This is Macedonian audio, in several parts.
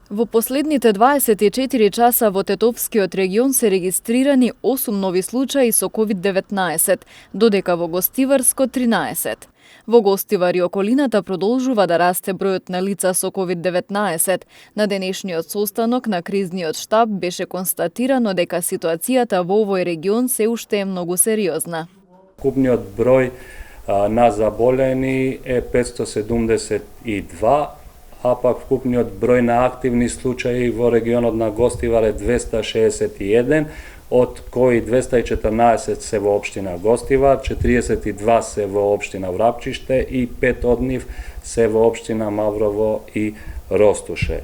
Во последните 24 часа во Тетовскиот регион се регистрирани 8 нови случаи со COVID-19, додека во Гостиварско 13. Во Гостивар и околината продолжува да расте бројот на лица со COVID-19. На денешниот состанок на кризниот штаб беше констатирано дека ситуацијата во овој регион се уште е многу сериозна. Купниот број на заболени е 572, а пак вкупниот број на активни случаи во регионот на Гостивар е 261, од кои 214 се во општина Гостивар, 42 се во општина Врапчиште и 5 од нив се во општина Маврово и Ростуше.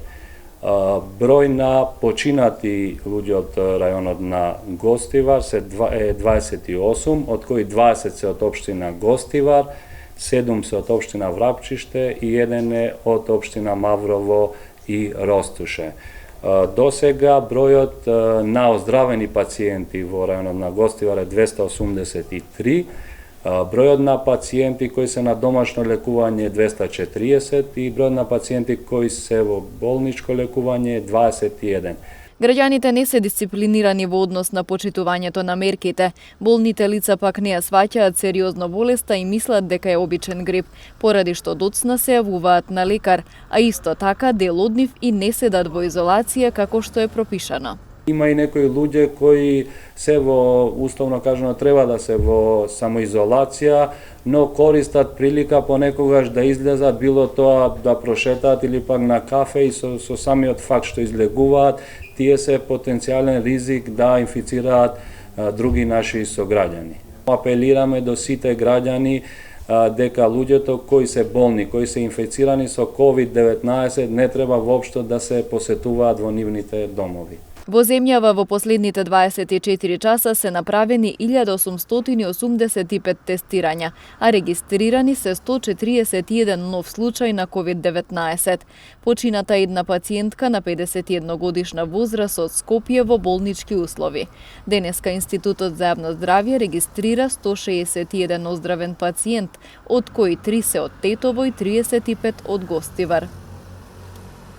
Број на починати луѓе од рајонот на Гостивар е 28, од кои 20 се од општина Гостивар, 7 се од општина Врапчиште и 1 е од општина Маврово и Ростуше. До сега бројот на оздравени пациенти во рајонот на Гостивар е 283, бројот на пациенти кои се на домашно лекување е 240 и бројот на пациенти кои се во болничко лекување е 21. Граѓаните не се дисциплинирани во однос на почитувањето на мерките. Болните лица пак не ја сваќаат сериозно болеста и мислат дека е обичен грип, поради што доцна се јавуваат на лекар, а исто така дел од нив и не седат во изолација како што е пропишано. Има и некои луѓе кои се во, условно кажано, треба да се во самоизолација, но користат прилика понекогаш да излезат, било тоа да прошетаат или пак на кафе и со самиот факт што излегуваат, тие се потенцијален ризик да инфицираат други наши сограѓани. Апелираме до сите граѓани дека луѓето кои се болни, кои се инфицирани со COVID-19 не треба воопшто да се посетуваат во нивните домови. Во земјава во последните 24 часа се направени 1885 тестирања, а регистрирани се 141 нов случај на COVID-19. Почината една пациентка на 51 годишна возраст од Скопје во болнички услови. Денеска Институтот за јавно здравје регистрира 161 оздравен пациент, од кои 3 се од Тетово и 35 од Гостивар.